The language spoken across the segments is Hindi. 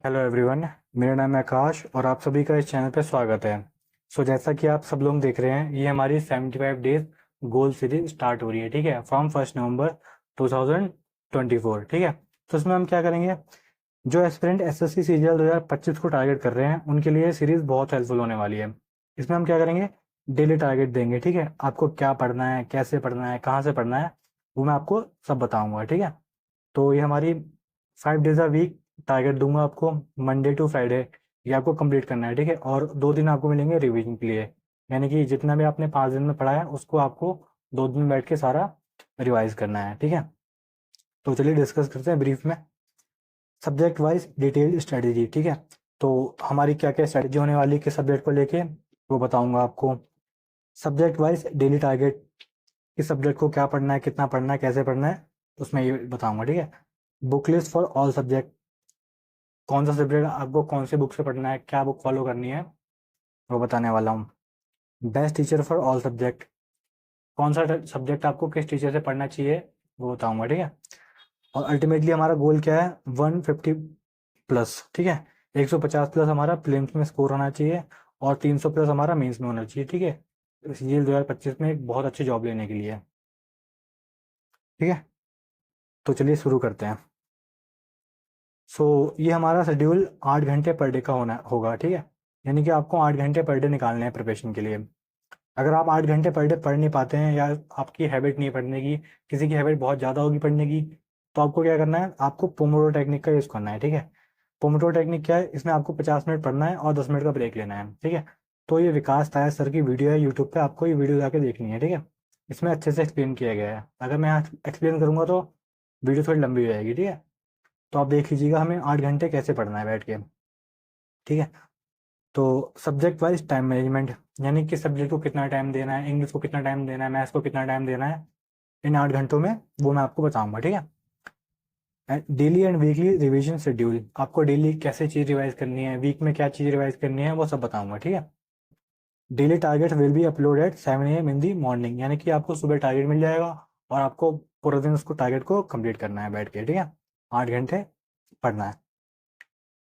Hello everyone. मेरा नाम है आकाश और आप सभी का इस चैनल पे स्वागत है। जैसा कि आप सब लोग देख रहे हैं, ये हमारी 75 डेज गोल सीरीज स्टार्ट हो रही है। ठीक है, फ्रॉम 1 नवंबर 2024। ठीक है, तो इसमें हम क्या करेंगे, जो एस्पिरेंट एसएससी सीजीएल 2025 को टारगेट कर रहे हैं उनके लिए सीरीज बहुत हेल्पफुल होने वाली है। इसमें हम क्या करेंगे, डेली टारगेट देंगे। ठीक है, आपको क्या पढ़ना है, कैसे पढ़ना है, कहाँ से पढ़ना है, वो मैं आपको सब बताऊंगा। ठीक है, तो ये हमारी 5 डेज अ वीक टारगेट दूंगा आपको, मंडे टू फ्राइडे ये आपको कंप्लीट करना है। ठीक है, और 2 दिन आपको मिलेंगे रिवीजन के लिए, यानी कि जितना भी आपने 5 दिन में पढ़ा है उसको आपको 2 दिन बैठ के सारा रिवाइज करना है। ठीक है, तो चलिए डिस्कस करते हैं ब्रीफ में। Subject wise detailed strategy. ठीक है, तो हमारी क्या क्या स्ट्रेटेजी होने वाली है किस सब्जेक्ट को लेके, वो बताऊंगा आपको। सब्जेक्ट वाइज डेली टारगेट, किस सब्जेक्ट को क्या पढ़ना है, कितना पढ़ना है, कैसे पढ़ना है, उसमें ये बताऊंगा। ठीक है, book list for all subject, कौन सा सब्जेक्ट आपको कौन से बुक से पढ़ना है, क्या बुक फॉलो करनी है, वो बताने वाला हूँ। Best teacher for all subject, कौन सा सब्जेक्ट आपको किस टीचर से पढ़ना चाहिए, वो बताऊंगा। ठीक है, और अल्टीमेटली हमारा गोल क्या है, 150 प्लस। ठीक है, 150 प्लस हमारा प्रीलिम्स में स्कोर होना चाहिए और 300 प्लस हमारा मेंस में होना चाहिए। ठीक है, सीजीएल 2025 में एक बहुत अच्छी जॉब लेने के लिए। ठीक है, तो चलिए शुरू करते हैं। ये हमारा शेड्यूल 8 घंटे पर डे का होगा। ठीक है, यानी कि आपको 8 घंटे पर डे निकालने हैं प्रिपरेशन के लिए। अगर आप 8 घंटे पर डे पढ़ नहीं पाते हैं या आपकी हैबिट नहीं है पढ़ने की, किसी की हैबिट बहुत ज़्यादा होगी पढ़ने की, तो आपको क्या करना है, आपको पोमोडोरो टेक्निक का यूज़ करना है। ठीक है, पोमोडोरो टेक्निक क्या है, इसमें आपको 50 मिनट पढ़ना है और 10 मिनट का ब्रेक लेना है। ठीक है, तो ये विकास ताया सर की वीडियो है यूट्यूब पे, आपको ये वीडियो जाके देखनी है। ठीक है, इसमें अच्छे से एक्सप्लेन किया गया है। अगर मैं एक्सप्लेन करूँगा तो वीडियो थोड़ी लंबी हो जाएगी। ठीक है, तो आप देख लीजिएगा हमें 8 घंटे कैसे पढ़ना है बैठ के। ठीक है, तो सब्जेक्ट वाइज टाइम मैनेजमेंट, यानी कि सब्जेक्ट को कितना टाइम देना है, इंग्लिश को कितना टाइम देना है, मैथ्स को कितना टाइम देना है इन 8 घंटों में, वो मैं आपको बताऊंगा। ठीक है, daily and weekly revision schedule, आपको डेली कैसे चीज़ रिवाइज करनी है, वीक में क्या चीज़ रिवाइज करनी है, वो सब बताऊंगा। ठीक है, daily target will be upload at 7 AM in the morning, यानी कि आपको सुबह टारगेट मिल जाएगा और आपको पूरा दिन उसको टारगेट को कंप्लीट करना है बैठ के। ठीक है, 8 घंटे पढ़ना है।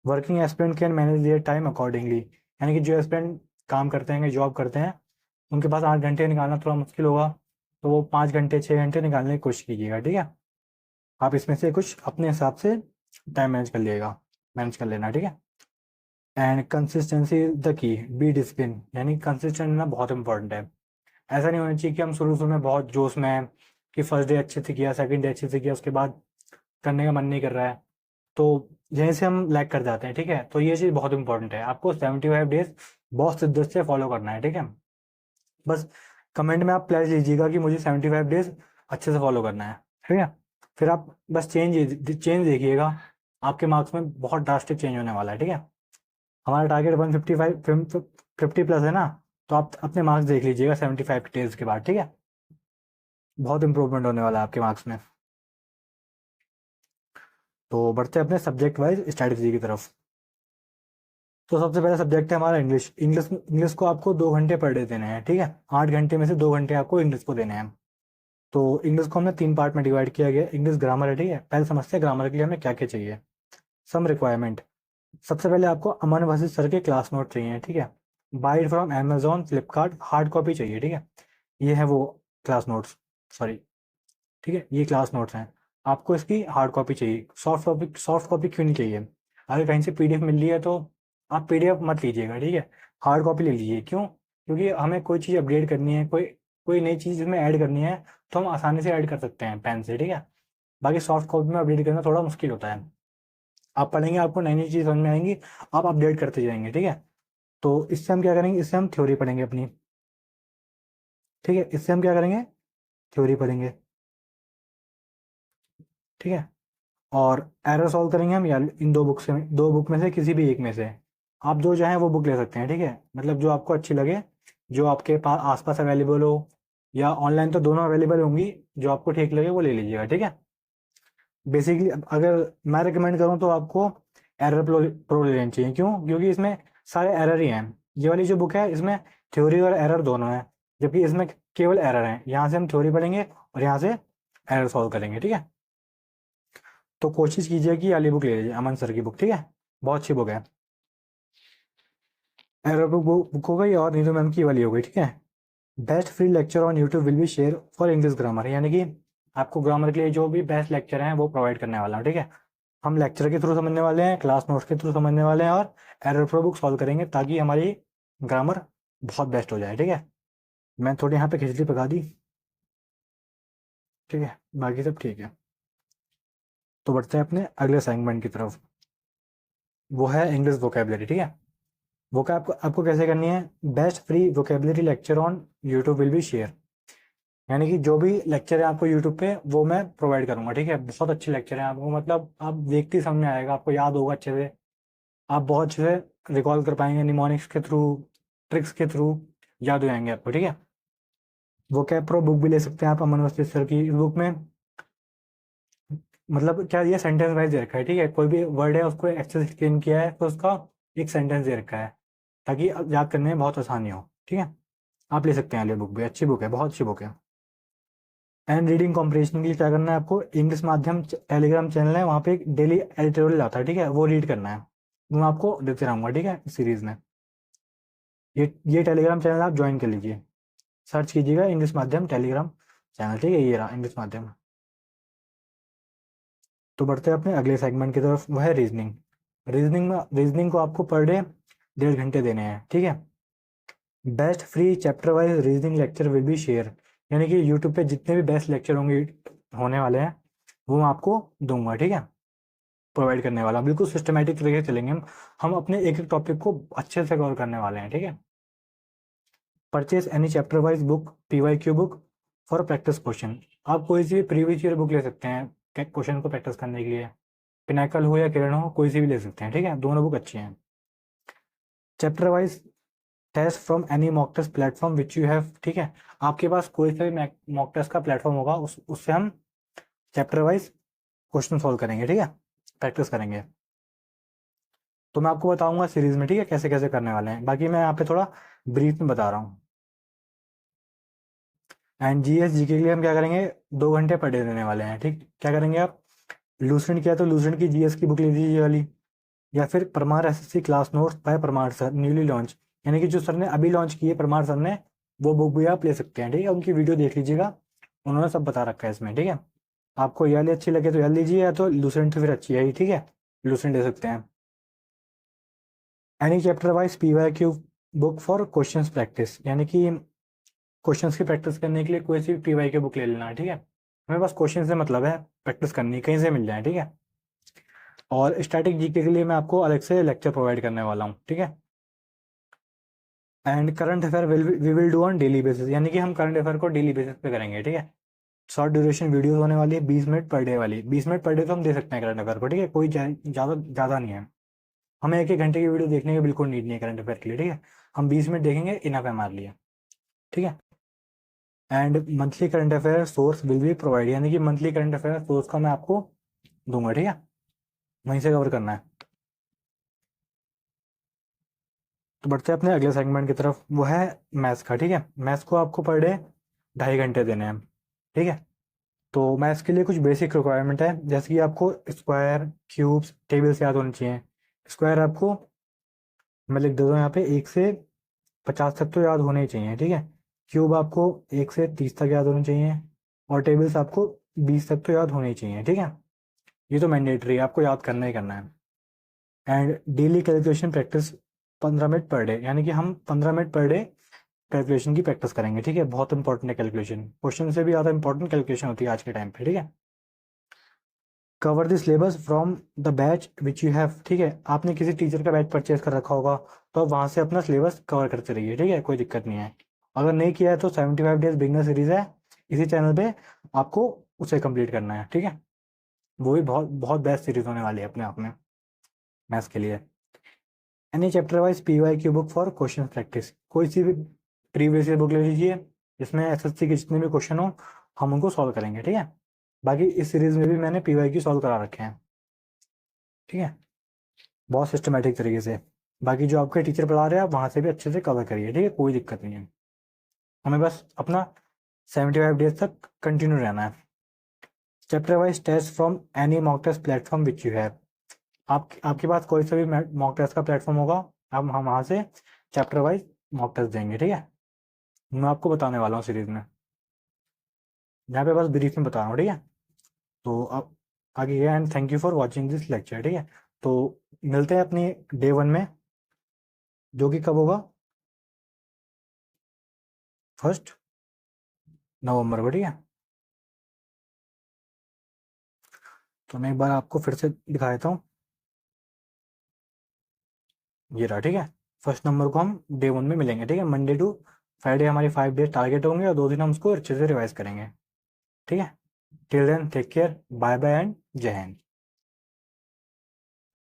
Working aspirant can manage their time accordingly, यानी कि जो एस्पिरेंट काम करते हैं, जॉब करते हैं, उनके पास 8 घंटे निकालना थोड़ा मुश्किल होगा, तो वो 5 घंटे 6 घंटे निकालने की कोशिश कीजिएगा। ठीक है, आप इसमें से कुछ अपने हिसाब से टाइम मैनेज कर लेना। ठीक है, and consistency is the key, be discipline, यानी कंसिस्टेंट रहना बहुत इंपॉर्टेंट है। ऐसा नहीं होना चाहिए कि हम शुरू शुरू में बहुत जोश में हैं कि फर्स्ट डे अच्छे से किया, सेकंड डे अच्छे से किया, उसके बाद करने का मन नहीं कर रहा है, तो यहीं से हम लैग कर जाते हैं। ठीक है, तो ये चीज़ बहुत इंपॉर्टेंट है, आपको 75 डेज बहुत शिद्दत से फॉलो करना है। ठीक है, बस कमेंट में आप प्लेज लीजिएगा कि मुझे 75 डेज अच्छे से फॉलो करना है। ठीक है, फिर आप बस चेंज देखिएगा, आपके मार्क्स में बहुत ड्रास्टिक चेंज होने वाला है। ठीक है, हमारा टारगेट 150 प्लस है ना, तो आप अपने मार्क्स देख लीजिएगा 75 डेज के बाद। ठीक है, बहुत इंप्रूवमेंट होने वाला है आपके मार्क्स में। तो बढ़ते हैं अपने सब्जेक्ट वाइज स्ट्रैटेजी की तरफ। तो सबसे पहला सब्जेक्ट है हमारा इंग्लिश। इंग्लिश को आपको 2 घंटे पर डे देने हैं। ठीक है, 8 घंटे में से 2 घंटे आपको इंग्लिश को देने हैं। तो इंग्लिश को हमने 3 पार्ट में डिवाइड किया गया। इंग्लिश ग्रामर है। ठीक है, पहले समझते हैं ग्रामर के लिए हमें क्या क्या चाहिए। सम रिक्वायरमेंट, सबसे पहले आपको अमन वसीफ सर के क्लास नोट चाहिए। ठीक है, buy from Amazon, Flipkart, hard copy चाहिए। ठीक है, ये है वो क्लास नोट्स, सॉरी, ठीक है, ये क्लास नोट्स हैं, आपको इसकी हार्ड कॉपी चाहिए। सॉफ्ट कॉपी क्यों नहीं चाहिए, अगर कहीं से पीडीएफ मिल रही है तो आप पीडीएफ मत लीजिएगा। ठीक है, हार्ड कॉपी ले लीजिए। क्यों, क्योंकि हमें कोई चीज़ अपडेट करनी है, कोई कोई नई चीज़ इसमें ऐड करनी है, तो हम आसानी से ऐड कर सकते हैं पेन से। ठीक है, बाकी सॉफ्ट कॉपी में अपडेट करना थोड़ा मुश्किल होता है। आप पढ़ेंगे, आपको नई नई चीज़ समझ में आएंगी, आप अपडेट करते जाएंगे। ठीक है, तो इससे हम क्या करेंगे, इससे हम थ्योरी पढ़ेंगे अपनी। ठीक है, इससे हम क्या करेंगे, थ्योरी पढ़ेंगे। ठीक है, और एरर सॉल्व करेंगे हम, या इन दो बुक में से किसी भी एक में से आप जो चाहें वो बुक ले सकते हैं। ठीक है, मतलब जो आपको अच्छी लगे, जो आपके पास आसपास अवेलेबल हो, या ऑनलाइन तो दोनों अवेलेबल होंगी, जो आपको ठीक लगे वो ले लीजिएगा। ठीक है, बेसिकली अगर मैं रिकमेंड करूँ तो आपको एरर प्रो ले लेनी चाहिए। क्यों, क्योंकि इसमें सारे एरर ही हैं। ये वाली जो बुक है इसमें थ्योरी और एरर दोनों है, जबकि इसमें केवल एरर है। यहाँ से हम थ्योरी पढ़ेंगे और यहाँ से एरर सॉल्व करेंगे। ठीक है, तो कोशिश कीजिए कि वाली बुक ले लीजिए, अमन सर की बुक। ठीक है, बहुत अच्छी बुक है। एरोबिक बुक हो गई और नीतू मैम की वाली हो गई, ठीक है। Best free lecture on YouTube will be share for English grammar, यानी कि आपको ग्रामर के लिए जो भी बेस्ट लेक्चर हैं वो प्रोवाइड करने वाला हूँ, ठीक है। हम लेक्चर के थ्रू समझने वाले हैं, क्लास नोट्स के थ्रू समझने वाले हैं और एरर प्रो बुक सॉल्व करेंगे ताकि हमारी ग्रामर बहुत बेस्ट हो जाए, ठीक है। मैं थोड़ी यहाँ पे खिचड़ी पका दी, ठीक है, बाकी सब ठीक है। तो बढ़ते हैं अपने अगले सेगमेंट की तरफ, वो है इंग्लिश वोकेबलरी, ठीक है। वो क्या आपको कैसे करनी है, best free vocabulary lecture on YouTube will be share, यानी कि जो भी लेक्चर है आपको यूट्यूब पे वो मैं प्रोवाइड करूंगा, ठीक है। बहुत अच्छे लेक्चर हैं आपको, मतलब आप देखते ही समझ में आएगा, आपको याद होगा अच्छे से, आप बहुत अच्छे से रिकॉल कर पाएंगे, निमोनिक्स के थ्रू, ट्रिक्स के थ्रू याद हो जाएंगे आपको, ठीक है। वो क्या प्रो बुक भी ले सकते हैं आप अमन अवस्थी सर की। इस बुक में मतलब क्या, ये सेंटेंस वाइज दे रखा है, ठीक है। कोई भी वर्ड है उसको एक्सेस एक्सप्लेन किया है तो उसका एक सेंटेंस दे रखा है ताकि याद करने में बहुत आसानी हो, ठीक है। आप ले सकते हैं ये बुक भी, अच्छी बुक है, बहुत अच्छी बुक है। एंड रीडिंग कॉम्प्रिहेंशन के लिए क्या करना है आपको, इंग्लिश माध्यम टेलीग्राम चैनल है, वहाँ पे एक डेली एडिटोरियल आता है, ठीक है, वो रीड करना है। वो मैं आपको देते रहूँगा, ठीक है, इस सीरीज में। ये टेलीग्राम चैनल आप ज्वाइन कर लीजिए, सर्च कीजिएगा इंग्लिश माध्यम टेलीग्राम चैनल, ठीक है, ये रहा इंग्लिश माध्यम। तो बढ़ते हैं अपने अगले सेगमेंट की तरफ, वो है रीजनिंग। रीजनिंग को आपको पर डे 1.5 घंटे देने हैं, ठीक है। Best free chapter wise reasoning lecture will be share, यानी कि यूट्यूब पे जितने भी बेस्ट लेक्चर होंगे होने वाले हैं वो मैं आपको दूंगा, ठीक है, प्रोवाइड करने वाला, बिल्कुल सिस्टमेटिक तरीके से चलेंगे हम अपने एक एक टॉपिक को अच्छे से कवर करने वाले हैं, ठीक है। Purchase any chapter wise book, PYQ book for practice question, आप कोई सी भी प्रीवियस ईयर बुक ले सकते हैं क्वेश्चन को प्रैक्टिस करने के लिए, पिनाकल हो या किरण हो, कोई सी भी ले सकते हैं, ठीक है, दोनों बुक अच्छी हैं। Chapter wise test from any mock test platform which you have, ठीक है, आपके पास कोई सा भी मॉक टेस्ट का प्लेटफॉर्म होगा उससे हम चैप्टर वाइज क्वेश्चन सॉल्व करेंगे, ठीक है, प्रैक्टिस करेंगे। तो मैं आपको बताऊंगा सीरीज में, ठीक है, कैसे कैसे करने वाले हैं, बाकी मैं यहाँ पे थोड़ा ब्रीफ में बता रहा हूँ। एंड GS GK के लिए हम क्या करेंगे, 2 घंटे पर डे देने वाले हैं, ठीक, क्या करेंगे आप, लूसेंट किया तो लूसेंट की GS की बुक ले लीजिए ये वाली, या फिर Parmar SSC class notes by Parmar sir newly launch, यानी कि जो सर ने अभी लॉन्च की है परमार सर ने, वो बुक भी आप ले सकते हैं, ठीक है, उनकी वीडियो देख लीजिएगा, उन्होंने सब बता रखा है इसमें, ठीक है। आपको ये वाली अच्छी लगे तो ये लीजिए, या तो लूसेंट फिर अच्छी है, ठीक है, लूसेंट ले सकते हैं। Any chapter wise PYQ book for questions practice, यानी कि क्वेश्चंस की प्रैक्टिस करने के लिए कोई सी भी PYQ बुक ले लेना है, ठीक है। हमें बस क्वेश्चन से मतलब है, प्रैक्टिस करनी कहीं से मिल जाए, ठीक है। और स्टैटिक GK के लिए मैं आपको अलग से लेक्चर प्रोवाइड करने वाला हूँ, ठीक है। And current affair we will do on daily basis, यानी कि हम करंट अफेयर को डेली बेसिस पे करेंगे, ठीक है। शॉर्ट ड्यूरेशन वीडियोस होने वाली है, 20 मिनट पर डे वाली, 20 मिनट पर डे तो हम दे सकते हैं करंट अफेयर को, ठीक है, कोई ज़्यादा ज़्यादा नहीं है, हमें एक एक घंटे की वीडियो देखने की बिल्कुल नीड नहीं है करंट अफेयर के लिए, ठीक है। हम 20 मिनट देखेंगे, इनफ है हमारे लिए, ठीक है। And monthly current affair source will be provide, यानी कि मंथली करंट अफेयर सोर्स का मैं आपको दूंगा, ठीक है, वहीं से कवर करना है। तो बढ़ते हैं अपने अगले सेगमेंट की तरफ, वो है मैथ्स का, ठीक है। मैथ्स को आपको पर डे 2.5 घंटे देने हैं, ठीक है। तो मैथ्स के लिए कुछ बेसिक रिक्वायरमेंट है, जैसे कि आपको स्क्वायर, क्यूब्स, टेबल्स याद होनी चाहिए। स्क्वायर आपको मैं लिख देता हूँ यहाँ पे, 1 से 50 तक तो याद होने ही चाहिए, ठीक है। क्यूब आपको 1 से 30 तक याद होने चाहिए, और टेबल्स आपको 20 तक तो याद होने ही चाहिए, ठीक है। ये तो मैंडेटरी है, आपको याद करना ही करना है। And daily calculation practice 15 minute per day, यानी कि हम 15 मिनट पर डे कैलकुलेशन की प्रैक्टिस करेंगे, ठीक है, बहुत इंपॉर्टेंट है कैलकुलेशन, क्वेश्चन से भी ज़्यादा इंपॉर्टेंट कैलकुलेशन होती है आज के टाइम पे, ठीक है। Cover the syllabus from the batch which you have, ठीक है, आपने किसी टीचर का बैच परचेज कर रखा होगा तो आप वहाँ से अपना सिलेबस कवर करते रहिए, ठीक है, कोई दिक्कत नहीं है। अगर नहीं किया है तो 75 डेज बिगनर सीरीज है इसी चैनल पे, आपको उसे कंप्लीट करना है, ठीक है। वो भी बहुत बहुत बेस्ट सीरीज होने वाली है अपने आप में मैथ्स के लिए। Any chapter wise PYQ book for question practice, कोई सी भी प्रीवियस ईयर बुक ले लीजिए जिसमें SSC के जितने भी क्वेश्चन हो हम उनको सॉल्व करेंगे, ठीक है। बाकी इस सीरीज में भी मैंने PYQ सॉल्व करा रखे हैं, ठीक है, बहुत सिस्टमेटिक तरीके से। बाकी जो आपके टीचर पढ़ा रहे हैं आप वहाँ से भी अच्छे से कवर करिए, ठीक है, कोई दिक्कत नहीं है, हमें बस अपना 75 डेज तक कंटिन्यू रहना है। Chapter wise test from any mock test platform which you have, आपके पास कोई सा भी मॉक टेस्ट का प्लेटफॉर्म होगा, हम वहाँ से चैप्टर वाइज मॉक टेस्ट देंगे, ठीक है। मैं आपको बताने वाला हूँ सीरीज में, यहाँ पे बस ब्रीफ में बता रहा हूँ, ठीक है। तो अब आगे गया, and thank you for watching this lecture, ठीक है। तो मिलते हैं अपनी डे 1 में, जो कि कब होगा, 1 नवंबर को, ठीक है। तो मैं एक बार आपको फिर से दिखा देता हूँ, ये रहा, ठीक है। 1 नवंबर को हम डे 1 में मिलेंगे, ठीक है। मंडे टू फ्राइडे हमारी 5 डेज टारगेट होंगे, और 2 दिन हम उसको अच्छे से रिवाइज करेंगे, ठीक है। Till then take care, bye bye and Jai Hind.